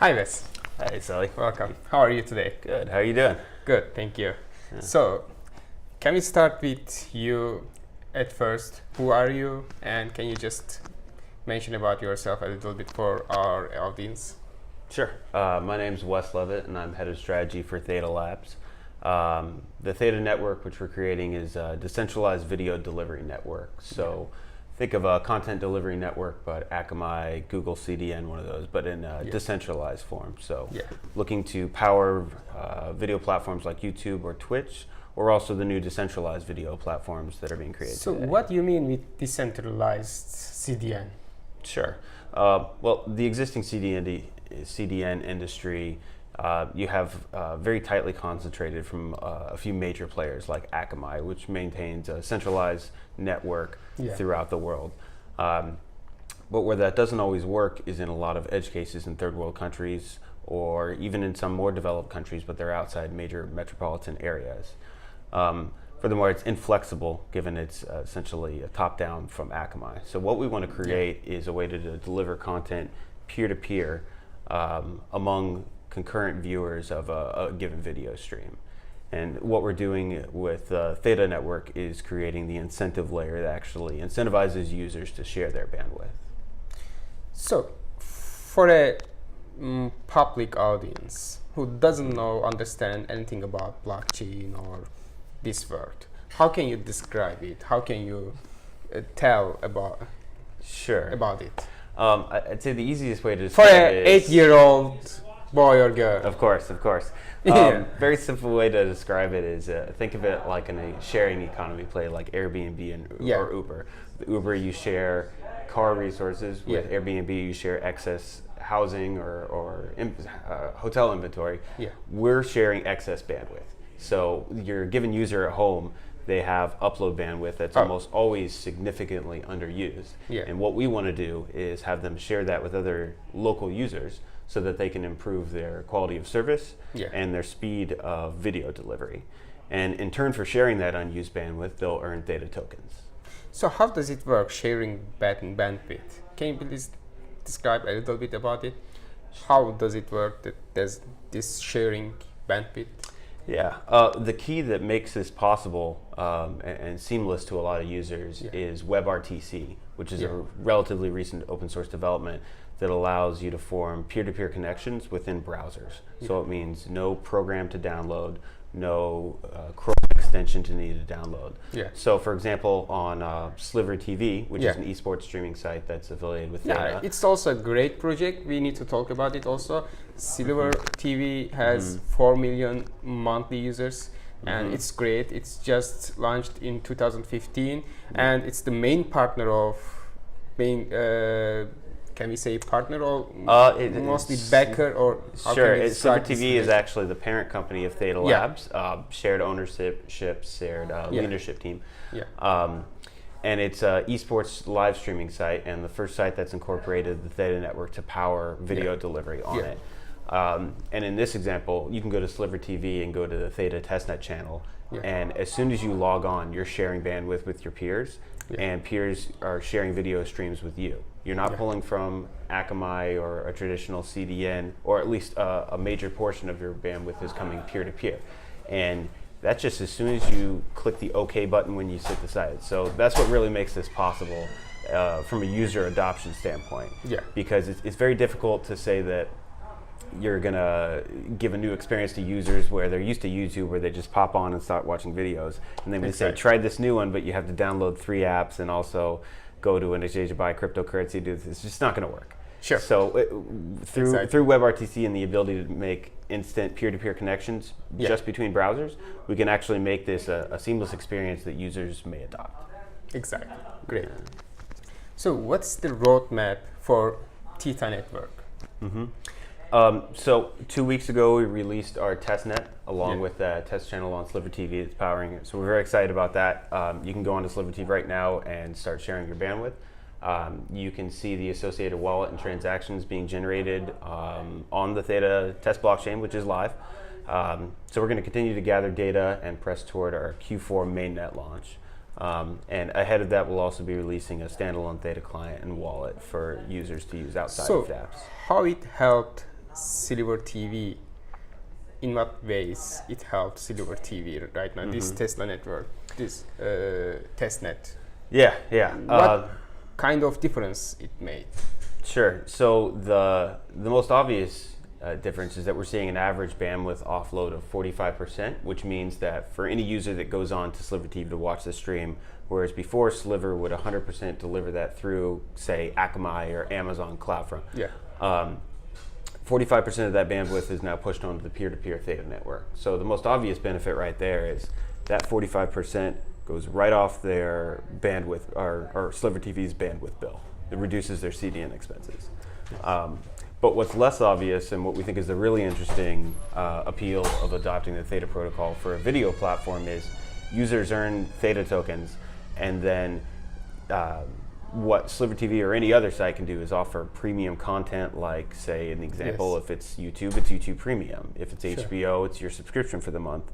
Hi, Wes. Hey, Salih. Welcome. How are you today? Good. How are you doing? Good, thank you. Yeah. So, can we start with you at first? Who are you? And can you just mention about yourself a little bit for our audience? Sure. My name's Wes Levitt, and I'm head of strategy for Theta Labs. The Theta Network, which we're creating, is a decentralized video delivery network. So think of a content delivery network, but Akamai, Google CDN, one of those, but in a decentralized form. So looking to power video platforms like YouTube or Twitch, or also the new decentralized video platforms that are being created So today. what do you mean with decentralized CDN? Sure. Well, the existing CDN industry, you have very tightly concentrated from a few major players like Akamai, which maintains a centralized network throughout the world. But where that doesn't always work is in a lot of edge cases in third world countries, or even in some more developed countries, but they're outside major metropolitan areas. Furthermore, it's inflexible given it's essentially a top-down from Akamai. So what we want to create is a way to deliver content peer-to-peer among concurrent viewers of a given video stream. And what we're doing with Theta Network is creating the incentive layer that actually incentivizes users to share their bandwidth. So, for a public audience who doesn't understand anything about blockchain or this world, how can you describe it? How can you tell about it? I'd say the easiest way to For describe an it is 8-year-old boy or girl. Of course. Very simple way to describe it is think of it like in a sharing economy play like Airbnb or Uber. With Uber, you share car resources. With Airbnb, you share excess housing or hotel inventory. We're sharing excess bandwidth. So your given user at home, they have upload bandwidth that's almost always significantly underused. And what we want to do is have them share that with other local users so that they can improve their quality of service and their speed of video delivery. And in turn for sharing that unused bandwidth, they'll earn Theta Tokens. So how does it work, sharing bandwidth? Can you please describe a little bit about it? How does it work, this sharing bandwidth? The key that makes this possible and seamless to a lot of users is WebRTC, which is a relatively recent open source development that allows you to form peer-to-peer connections within browsers. So it means no program to download, no Chrome extension to need to download. So for example, on Sliver TV, which is an esports streaming site that's affiliated with Theta. It's also a great project. We need to talk about it also. Sliver TV has 4 million monthly users, and it's great. It's just launched in 2015, and it's the main partner of can we say partner or mostly backer or sure? Sliver TV is actually the parent company of Theta Labs, shared ownership, shared leadership team. And it's an esports live streaming site, and the first site that's incorporated the Theta Network to power video delivery on it. And in this example, you can go to Sliver TV and go to the Theta testnet channel, and as soon as you log on, you're sharing bandwidth with your peers, and peers are sharing video streams with you. You're not pulling from Akamai or a traditional CDN, or at least a major portion of your bandwidth is coming peer-to-peer. And that's just as soon as you click the OK button when you sit the site. So that's what really makes this possible from a user adoption standpoint. Because it's very difficult to say that you're going to give a new experience to users where they're used to YouTube, where they just pop on and start watching videos. And then we say, try this new one, but you have to download 3 apps and also go to an exchange to buy cryptocurrency. It's just not going to work. So through WebRTC and the ability to make instant peer-to-peer connections just between browsers, we can actually make this a seamless experience that users may adopt. Exactly. Great. So what's the roadmap for Theta Network? So 2 weeks ago, we released our testnet along with the test channel on Sliver TV that's powering it. So we're very excited about that. You can go onto Sliver TV right now and start sharing your bandwidth. You can see the associated wallet and transactions being generated on the Theta test blockchain, which is live. So we're going to continue to gather data and press toward our Q4 mainnet launch. And ahead of that, we'll also be releasing a standalone Theta client and wallet for users to use outside of dApps. How it helped Silver TV, in what ways it helps Silver TV right now? This Tesla network, this testnet. Yeah, yeah. What kind of difference it made? Sure. So the most obvious difference is that we're seeing an average bandwidth offload of 45%, which means that for any user that goes on to Sliver TV to watch the stream, whereas before Sliver would 100% deliver that through, say, Akamai or Amazon CloudFront. Yeah. 45% of that bandwidth is now pushed onto the peer-to-peer Theta network. So the most obvious benefit right there is that 45% goes right off their bandwidth, or Sliver TV's bandwidth bill. It reduces their CDN expenses. But what's less obvious, and what we think is the really interesting appeal of adopting the Theta protocol for a video platform, is users earn Theta tokens, and then what Sliver TV or any other site can do is offer premium content, like, say, in the example, if it's YouTube Premium. If it's HBO, it's your subscription for the month.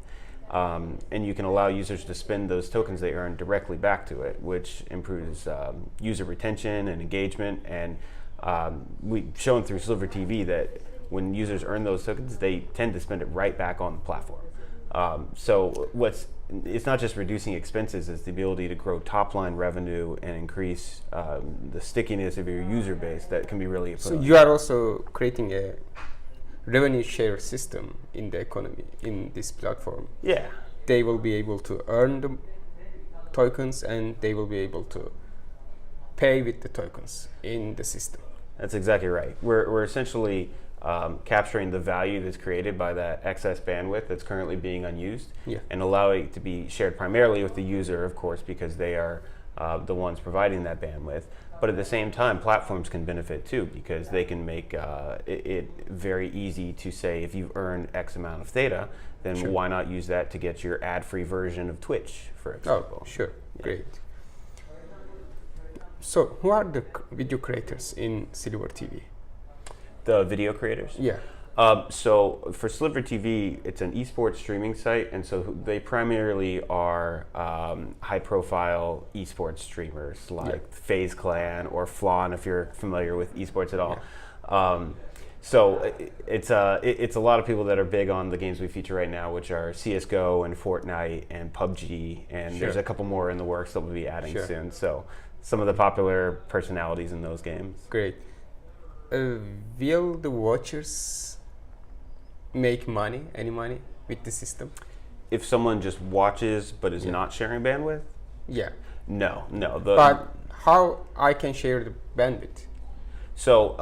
And you can allow users to spend those tokens they earn directly back to it, which improves user retention and engagement. And we've shown through Sliver TV that when users earn those tokens, they tend to spend it right back on the platform. So it's not just reducing expenses, it's the ability to grow top line revenue and increase the stickiness of your user base that can be really put on. You are also creating a revenue share system in the economy in this platform. Yeah. They will be able to earn the tokens, and they will be able to pay with the tokens in the system. That's exactly right. We're essentially capturing the value that's created by that excess bandwidth that's currently being unused, and allowing it to be shared primarily with the user, of course, because they are the ones providing that bandwidth. But at the same time, platforms can benefit too, because they can make it very easy to say, if you've earned X amount of Theta, then why not use that to get your ad-free version of Twitch, for example. Oh, sure. Yeah. Great. So, who are the video creators in Silver TV? The video creators? Yeah. So for Sliver TV, it's an esports streaming site, and so they primarily are high-profile esports streamers like FaZe Clan or Flan, if you're familiar with esports at all. Yeah. So it's a lot of people that are big on the games we feature right now, which are CS:GO and Fortnite and PUBG, and there's a couple more in the works that we'll be adding soon. So some of the popular personalities in those games. Great. Will the watchers make any money with the system? If someone just watches but is not sharing bandwidth? Yeah. No. But how I can share the bandwidth? So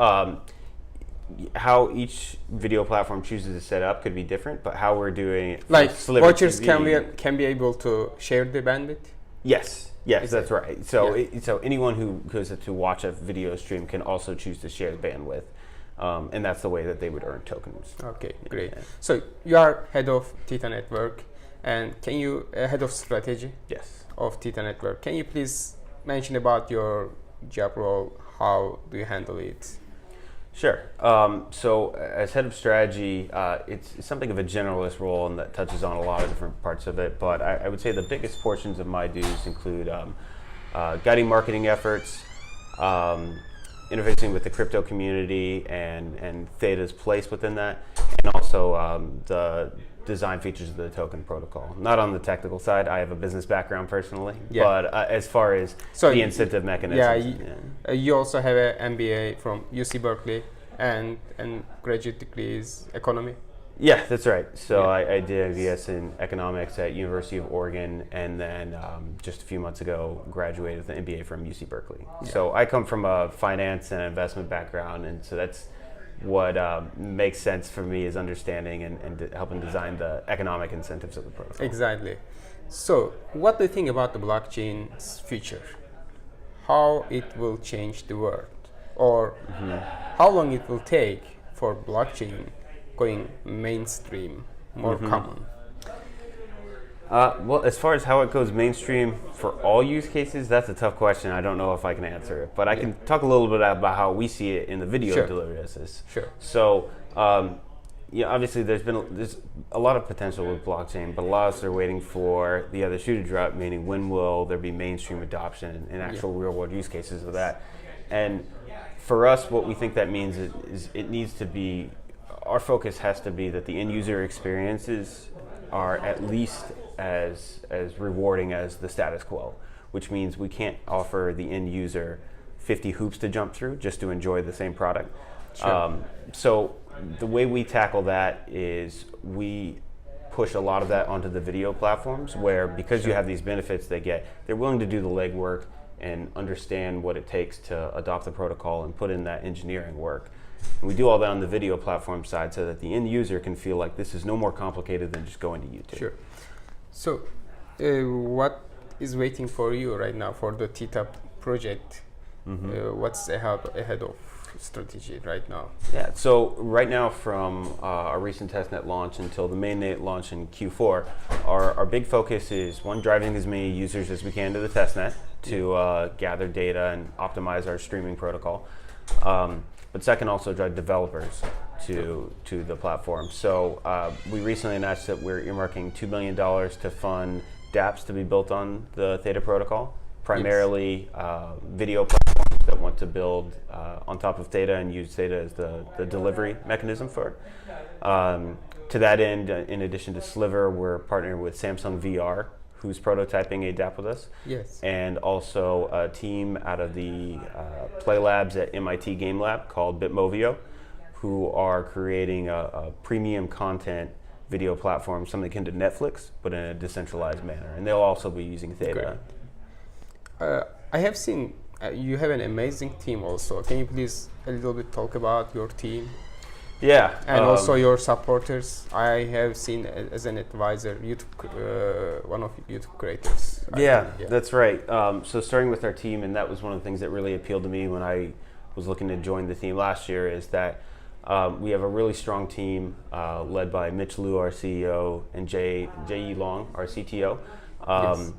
how each video platform chooses to set up could be different, but how we're doing it, like watchers TV, can be able to share the bandwidth? Yes, that's right. So so anyone who goes to watch a video stream can also choose to share the bandwidth, and that's the way that they would earn tokens. Okay, great. Yeah. So you are head of Theta Network, and can you head of strategy? Yes. Of Theta Network. Can you please mention about your job role? How do you handle it? Sure. So as head of strategy, it's something of a generalist role, and that touches on a lot of different parts of it. But I would say the biggest portions of my duties include guiding marketing efforts, interfacing with the crypto community and Theta's place within that, and also the design features of the token protocol. Not on the technical side. I have a business background personally, but as far as the incentive mechanisms. You also have an MBA from UC Berkeley and graduate degree is economy. Yeah, that's right. So I did a BS in economics at University of Oregon, and then just a few months ago graduated with an MBA from UC Berkeley. Yeah. So I come from a finance and investment background, and so that's what makes sense for me is understanding and helping design the economic incentives of the protocol. Exactly. So what do you think about the blockchain's future? How it will change the world? Or how long it will take for blockchain going mainstream, more common? Well, as far as how it goes mainstream for all use cases, that's a tough question. I don't know if I can answer it, but I can talk a little bit about how we see it in the video delivery business. Sure. So, obviously there's a lot of potential with blockchain, but a lot of us are waiting for the other shoe to drop, meaning when will there be mainstream adoption and actual real world use cases of that. And for us, what we think that means is it needs to be our focus has to be that the end user experiences are at least as rewarding as the status quo, which means we can't offer the end user 50 hoops to jump through just to enjoy the same product. Sure. So the way we tackle that is we push a lot of that onto the video platforms where, because you have these benefits they're willing to do the legwork and understand what it takes to adopt the protocol and put in that engineering work. And we do all that on the video platform side so that the end user can feel like this is no more complicated than just going to YouTube. Sure. So what is waiting for you right now for the Theta project? What's ahead of strategy right now? Yeah, so right now from our recent testnet launch until the mainnet launch in Q4, our big focus is, one, driving as many users as we can to the testnet to gather data and optimize our streaming protocol. But second, also drive developers to the platform. So we recently announced that we're earmarking $2 million to fund dApps to be built on the Theta protocol, primarily video platforms that want to build on top of Theta and use Theta as the delivery mechanism for it. To that end, in addition to Sliver, we're partnering with Samsung VR, who's prototyping a dApp with us. Yes. And also a team out of the Play Labs at MIT Game Lab called Bitmovio, who are creating a premium content video platform, something akin to Netflix, but in a decentralized manner. And they'll also be using Theta. I have seen you have an amazing team also. Can you please a little bit talk about your team? Yeah. And also your supporters. I have seen as an advisor, one of YouTube creators. Yeah, that's right. So starting with our team, and that was one of the things that really appealed to me when I was looking to join the team last year, is that we have a really strong team led by Mitch Liu, our CEO, and Jay Long, our CTO. Yes.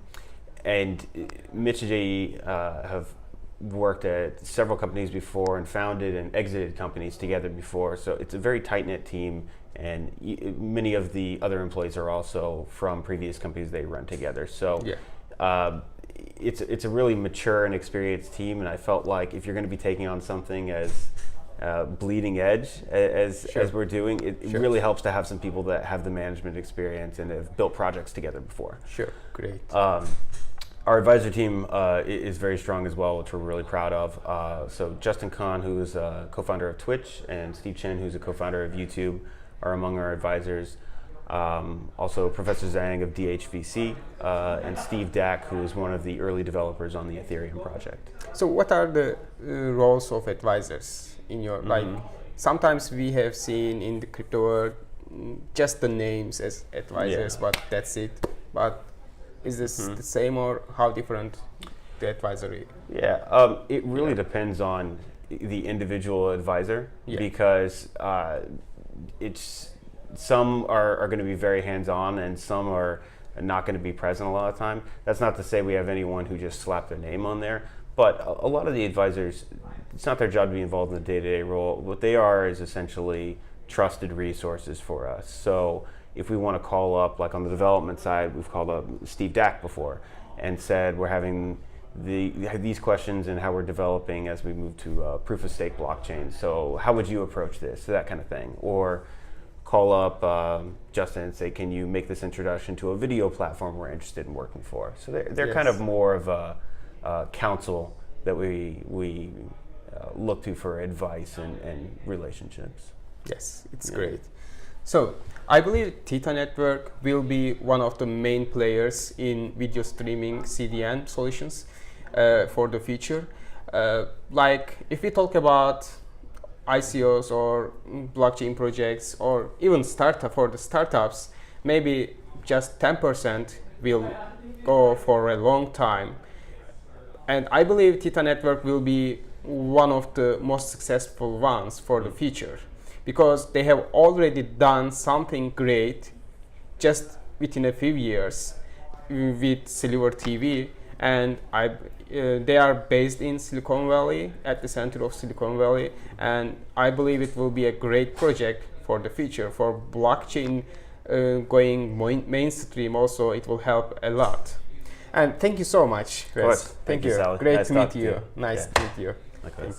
And Mitch and Jay have worked at several companies before and founded and exited companies together before. So it's a very tight-knit team, and many of the other employees are also from previous companies they run together. So it's a really mature and experienced team, and I felt like if you're going to be taking on something as bleeding edge as we're doing, it really helps to have some people that have the management experience and have built projects together before. Sure, great. Our advisor team is very strong as well, which we're really proud of. So Justin Kahn, who is a co-founder of Twitch, and Steve Chen, who's a co-founder of YouTube, are among our advisors. Also Professor Zhang of DHVC, and Steve Dack, who is one of the early developers on the Ethereum project. So what are the roles of advisors in your, like, sometimes we have seen in the crypto world just the names as advisors, but that's it. But is this the same, or how different the advisory? Yeah, it really depends on the individual advisor, because some are going to be very hands-on and some are not going to be present a lot of time. That's not to say we have anyone who just slapped their name on there, but a lot of the advisors, it's not their job to be involved in the day-to-day role. What they are is essentially trusted resources for us. So if we want to call up, like on the development side, we've called up Steve Dack before and said we're having these questions and how we're developing as we move to proof of stake blockchain. So how would you approach this? So that kind of thing. Or call up Justin and say, can you make this introduction to a video platform we're interested in working for? So they're kind of more of a counsel that we look to for advice and relationships. Yes, it's great. So I believe Theta Network will be one of the main players in video streaming CDN solutions for the future. Like if we talk about ICOs or blockchain projects or even for the startups, maybe just 10% will go for a long time. And I believe Theta Network will be one of the most successful ones for the future, because they have already done something great just within a few years with Silver TV, and they are based in Silicon Valley, at the center of Silicon Valley, and I believe it will be a great project for the future. For blockchain going mainstream also, it will help a lot. And thank you so much, Wes. Thank you, Salih. Great Nice to meet you. Nice to meet you. Likewise.